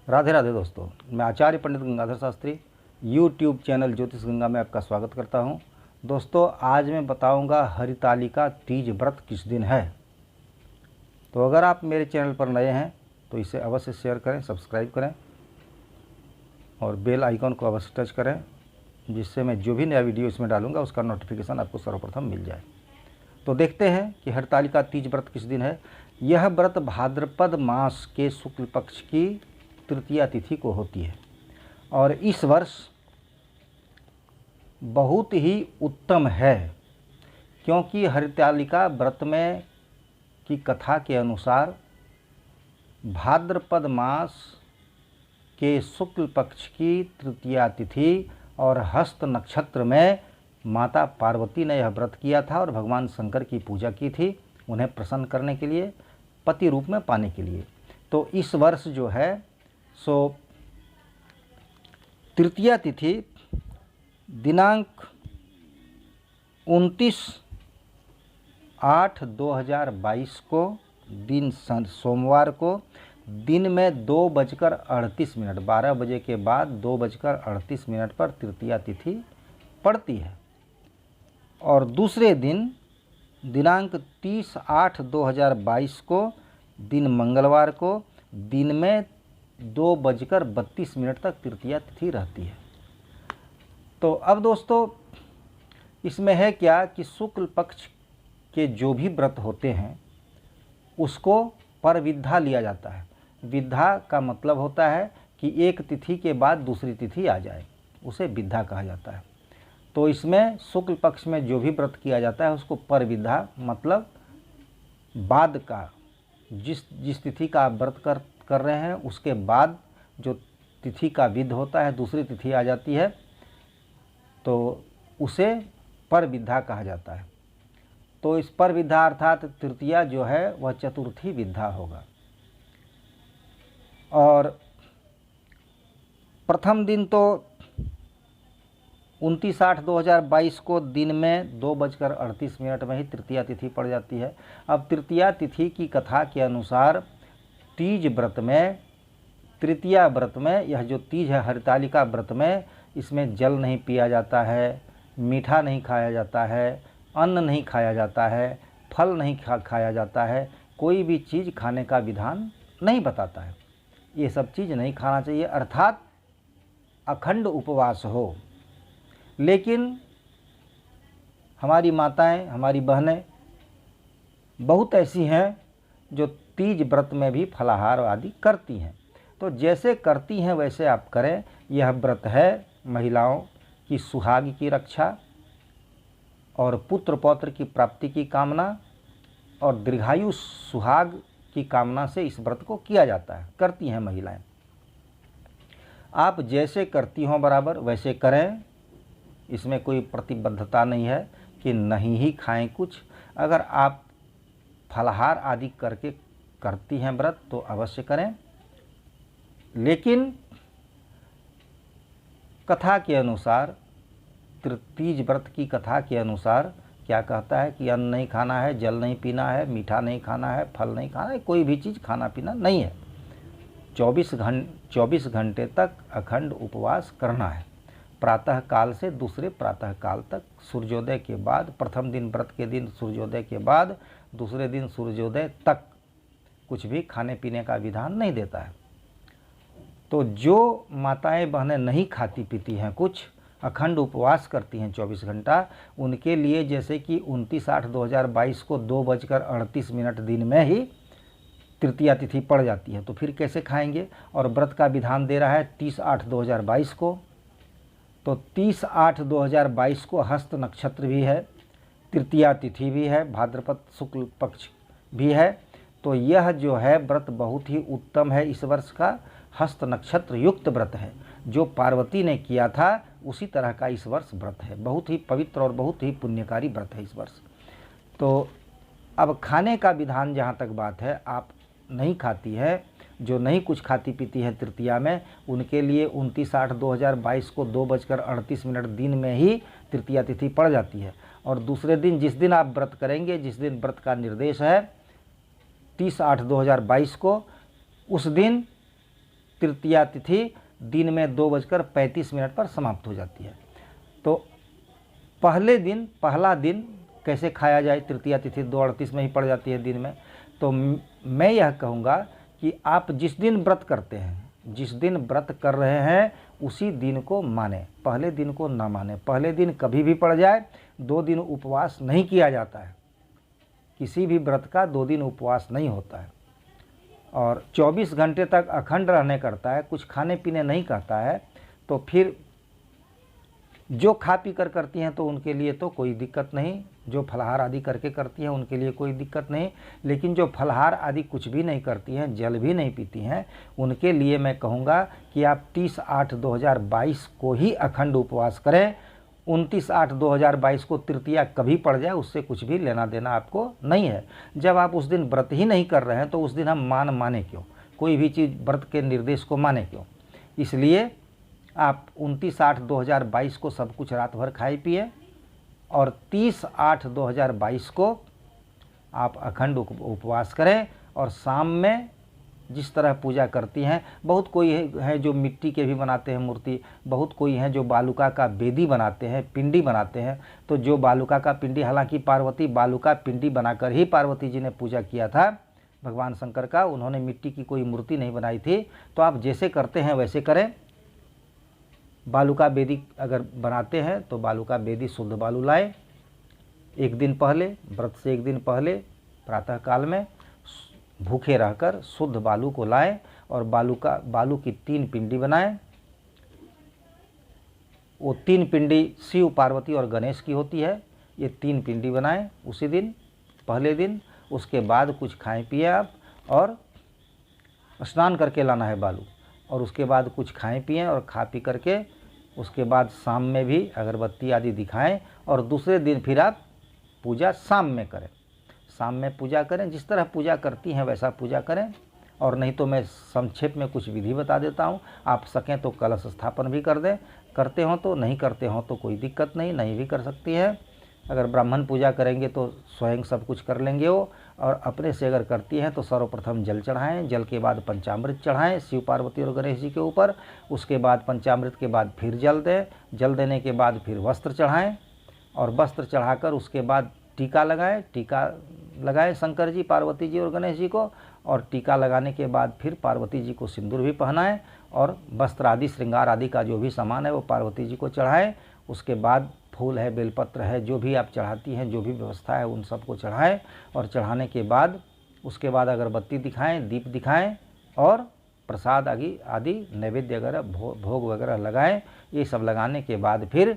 राधे राधे दोस्तों, मैं आचार्य पंडित Gangadhar Shastri YouTube channel ज्योतिष गंगा में आपका स्वागत करता हूं। दोस्तों, आज मैं बताऊंगा हरितालिका तीज व्रत किस दिन है। तो अगर आप मेरे चैनल पर नए हैं तो इसे अवश्य शेयर करें, सब्सक्राइब करें और बेल आइकन को अवश्य टच करें, जिससे मैं जो भी नया वीडियो इसमें डालूंगा उसका नोटिफिकेशन आपको सर्वप्रथम मिल जाए। तो देखते हैं कि हरितालिका तीज व्रत किस दिन है। यह व्रत भाद्रपद मास के शुक्ल पक्ष की तृतीया तिथि को होती है और इस वर्ष बहुत ही उत्तम है, क्योंकि हरितालिका व्रत में की कथा के अनुसार भाद्रपद मास के शुक्ल पक्ष की तृतीया तिथि और हस्त नक्षत्र में माता पार्वती ने यह व्रत किया था और भगवान शंकर की पूजा की थी, उन्हें प्रसन्न करने के लिए, पति रूप में पाने के लिए। तो इस वर्ष जो है सो तृतीया तिथि दिनांक 29/8/2022 को दिन सोमवार को दिन में 2:38 12 बजे के बाद 2:38 पर तृतीया तिथि पड़ती है और दूसरे दिन दिनांक 30/8/2022 को दिन मंगलवार को दिन में 2:32 तक तृतीया तिथि रहती है। तो अब दोस्तों, इसमें है क्या कि शुक्ल पक्ष के जो भी व्रत होते हैं उसको पर विद्या लिया जाता है। विद्या का मतलब होता है कि एक तिथि के बाद दूसरी तिथि आ जाए, उसे विद्या कहा जाता है। तो इसमें शुक्ल पक्ष में जो भी व्रत किया जाता है उसको पर विद्या मतलब बाद का, जिस तिथि का आप व्रत कर रहे हैं उसके बाद जो तिथि का विध होता है, दूसरी तिथि आ जाती है तो उसे पर विद्या कहा जाता है। तो इस पर विद्या अर्थात तृतीया जो है वह चतुर्थी विद्या होगा। और प्रथम दिन तो 29/8/2022 को दिन में 2:38 में ही तृतीया तिथि पड़ जाती है। अब तृतीया तिथि की कथा के अनुसार तीज व्रत में, तृतीया व्रत में, यह जो तीज है हरितालिका व्रत में, इसमें जल नहीं पिया जाता है, मीठा नहीं खाया जाता है, अन्न नहीं खाया जाता है, फल नहीं खाया जाता है, कोई भी चीज़ खाने का विधान नहीं बताता है। ये सब चीज़ नहीं खाना चाहिए, अर्थात अखंड उपवास हो। लेकिन हमारी माताएं, हमारी बहनें बहुत ऐसी हैं जो तीज व्रत में भी फलाहार आदि करती हैं। तो जैसे करती हैं वैसे आप करें। यह व्रत है महिलाओं की सुहाग की रक्षा और पुत्र पौत्र की प्राप्ति की कामना और दीर्घायु सुहाग की कामना से इस व्रत को किया जाता है, करती हैं महिलाएं। आप जैसे करती हों बराबर वैसे करें, इसमें कोई प्रतिबद्धता नहीं है कि नहीं ही खाएं कुछ। अगर आप फलाहार आदि करके करती हैं व्रत तो अवश्य करें। लेकिन कथा के अनुसार, तीज व्रत की कथा के अनुसार क्या कहता है कि अन्न नहीं खाना है, जल नहीं पीना है, मीठा नहीं खाना है, फल नहीं खाना है, कोई भी चीज़ खाना पीना नहीं है। 24 घंटे तक अखंड उपवास करना है, प्रातः काल से दूसरे प्रातः काल तक, सूर्योदय के बाद, प्रथम दिन व्रत के दिन सूर्योदय के बाद दूसरे दिन सूर्योदय तक कुछ भी खाने पीने का विधान नहीं देता है। तो जो माताएं बहनें नहीं खाती पीती हैं, कुछ अखंड उपवास करती हैं 24 घंटा, उनके लिए जैसे कि 29/8/2022 को 2:38 दिन में ही तृतीया तिथि पड़ जाती है, तो फिर कैसे खाएंगे। और व्रत का विधान दे रहा है 30/8/2022 को। तो 30/8/2022 को हस्त नक्षत्र भी है, तृतीया तिथि भी है, भाद्रपद शुक्ल पक्ष भी है। तो यह जो है व्रत बहुत ही उत्तम है। इस वर्ष का हस्त नक्षत्र युक्त व्रत है, जो पार्वती ने किया था उसी तरह का इस वर्ष व्रत है। बहुत ही पवित्र और बहुत ही पुण्यकारी व्रत है इस वर्ष। तो अब खाने का विधान जहाँ तक बात है, आप नहीं खाती है, जो नहीं कुछ खाती पीती है तृतीया में, उनके लिए 29/8/2022 को 2:38 दिन में ही तृतीया तिथि पड़ जाती है। और दूसरे दिन जिस दिन आप व्रत करेंगे, जिस दिन व्रत का निर्देश है 30/8/2022 को, उस दिन तृतीया तिथि दिन में 2:35 पर समाप्त हो जाती है। तो पहला दिन कैसे खाया जाए, तृतीया तिथि 2:38 में ही पड़ जाती है दिन में। तो मैं यह कहूँगा कि आप जिस दिन व्रत करते हैं, जिस दिन व्रत कर रहे हैं उसी दिन को माने, पहले दिन को ना माने। पहले दिन कभी भी पड़ जाए, 2 दिन उपवास नहीं किया जाता है, किसी भी व्रत का 2 दिन उपवास नहीं होता है। और 24 घंटे तक अखंड रहने करता है, कुछ खाने पीने नहीं करता है। तो फिर जो खा पी कर करती हैं तो उनके लिए तो कोई दिक्कत नहीं, जो फलाहार आदि करके करती हैं उनके लिए कोई दिक्कत नहीं। लेकिन जो फलाहार आदि कुछ भी नहीं करती हैं, जल भी नहीं पीती हैं, उनके लिए मैं कहूँगा कि आप 30/8/2022 को ही अखंड उपवास करें। 29/8/2022 को तृतीया कभी पड़ जाए उससे कुछ भी लेना देना आपको नहीं है। जब आप उस दिन व्रत ही नहीं कर रहे हैं तो उस दिन हम माने क्यों, कोई भी चीज़ व्रत के निर्देश को माने क्यों। इसलिए आप 29/8/2022 को सब कुछ रात भर खाए पिए और 30/8/2022 को आप अखंड उपवास करें। और शाम में जिस तरह पूजा करती हैं, बहुत कोई है जो मिट्टी के भी बनाते हैं मूर्ति, बहुत कोई हैं जो बालुका का बेदी बनाते हैं, पिंडी बनाते हैं। तो जो बालुका का पिंडी, हालांकि पार्वती बालुका पिंडी बनाकर ही पार्वती जी ने पूजा किया था भगवान शंकर का, उन्होंने मिट्टी की कोई मूर्ति नहीं बनाई थी। तो आप जैसे करते हैं वैसे करें। बालुका बेदी अगर बनाते हैं तो बालुका बेदी शुद्ध बालू लाए, एक दिन पहले, व्रत से एक दिन पहले प्रातःकाल में भूखे रहकर शुद्ध बालू को लाएं और बालू की 3 पिंडी बनाएं। वो 3 पिंडी शिव, पार्वती और गणेश की होती है। ये 3 पिंडी बनाएं उसी दिन, पहले दिन। उसके बाद कुछ खाएं पिए आप, और स्नान करके लाना है बालू, और उसके बाद कुछ खाएं पिएं और खा पी करके उसके बाद शाम में भी अगरबत्ती आदि दिखाएं। और दूसरे दिन फिर आप पूजा शाम में करें, शाम में पूजा करें, जिस तरह पूजा करती हैं वैसा पूजा करें। और नहीं तो मैं संक्षेप में कुछ विधि बता देता हूँ, आप सकें तो कलश स्थापन भी कर दें, करते हों तो, नहीं करते हों तो कोई दिक्कत नहीं, नहीं भी कर सकती है। अगर ब्राह्मण पूजा करेंगे तो स्वयं सब कुछ कर लेंगे वो, और अपने से अगर करती हैं तो सर्वप्रथम जल चढ़ाएं, जल के बाद पंचामृत चढ़ाएं शिव, पार्वती और गणेश जी के ऊपर। उसके बाद पंचामृत के बाद फिर जल दें, जल देने के बाद फिर वस्त्र चढ़ाएं, और वस्त्र चढ़ाकर उसके बाद टीका लगाएं शंकर जी, पार्वती जी और गणेश जी को। और टीका लगाने के बाद फिर पार्वती जी को सिंदूर भी पहनाएं, और वस्त्र आदि श्रृंगार आदि का जो भी सामान है वो पार्वती जी को चढ़ाएं। उसके बाद फूल है, बेलपत्र है, जो भी आप चढ़ाती हैं, जो भी व्यवस्था है उन सबको चढ़ाएं। और चढ़ाने के बाद उसके बाद अगरबत्ती दिखाएं, दीप दिखाएं, और प्रसाद आदि नैवेद्य वगैरह भोग वगैरह लगाएं। ये सब लगाने के बाद फिर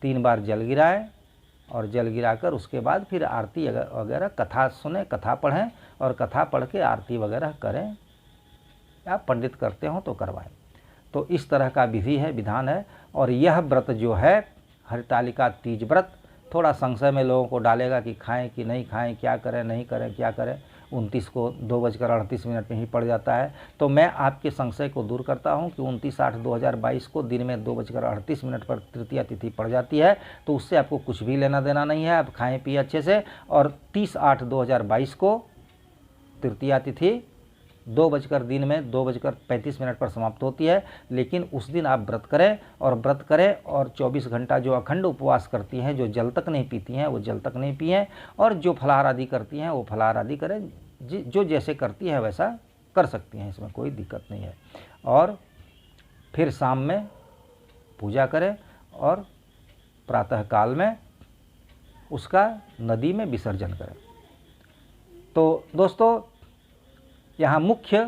3 बार जल गिराएं, और जल गिराकर उसके बाद फिर आरती वगैरह, कथा सुने, कथा पढ़ें, और कथा पढ़ के आरती वगैरह करें। आप पंडित करते हो तो करवाएं। तो इस तरह का विधि है, विधान है। और यह व्रत जो है हरितालिका तीज व्रत, थोड़ा संशय में लोगों को डालेगा कि खाएं कि नहीं खाएं, क्या करें नहीं करें, क्या करें। 29 को 2:38 में ही पड़ जाता है। तो मैं आपके संशय को दूर करता हूं कि 29/8/2022 को दिन में 2:38 पर तृतीया तिथि पड़ जाती है। तो उससे आपको कुछ भी लेना देना नहीं है, आप खाएं पिए अच्छे से। और 30/8/2022 को तृतीया तिथि दिन में 2:35 पर समाप्त होती है। लेकिन उस दिन आप व्रत करें और 24 घंटा जो अखंड उपवास करती हैं, जो जल तक नहीं पीती हैं वो जल तक नहीं पिएं, और जो फलाहार आदि करती हैं वो फलाहार आदि करें। जो जैसे करती है वैसा कर सकती हैं, इसमें कोई दिक्कत नहीं है। और फिर शाम में पूजा करें और प्रातःकाल में उसका नदी में विसर्जन करें। तो दोस्तों, यहाँ मुख्य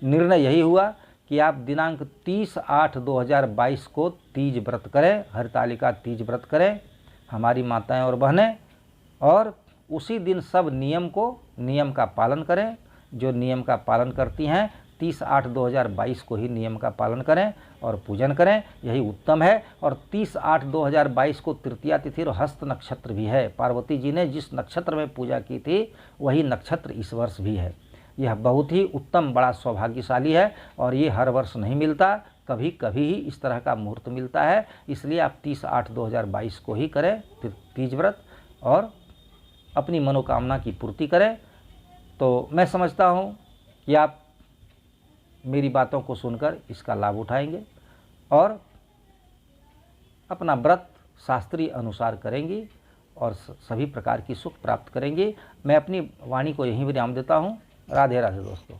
निर्णय यही हुआ कि आप दिनांक 30/8/2022 को तीज व्रत करें, हरितालिका तीज व्रत करें हमारी माताएं और बहनें। और उसी दिन सब नियम का पालन करें। जो नियम का पालन करती हैं 30/8/2022 को ही नियम का पालन करें और पूजन करें, यही उत्तम है। और 30/8/2022 को तृतीया तिथि और हस्त नक्षत्र भी है। पार्वती जी ने जिस नक्षत्र में पूजा की थी वही नक्षत्र इस वर्ष भी है। यह बहुत ही उत्तम, बड़ा सौभाग्यशाली है, और ये हर वर्ष नहीं मिलता, कभी कभी ही इस तरह का मुहूर्त मिलता है। इसलिए आप 30/8/2022 को ही करें तीज व्रत और अपनी मनोकामना की पूर्ति करें। तो मैं समझता हूँ कि आप मेरी बातों को सुनकर इसका लाभ उठाएंगे और अपना व्रत शास्त्रीय अनुसार करेंगी और सभी प्रकार की सुख प्राप्त करेंगे। मैं अपनी वाणी को यहीं विराम देता हूँ। राधे राधे दोस्तों।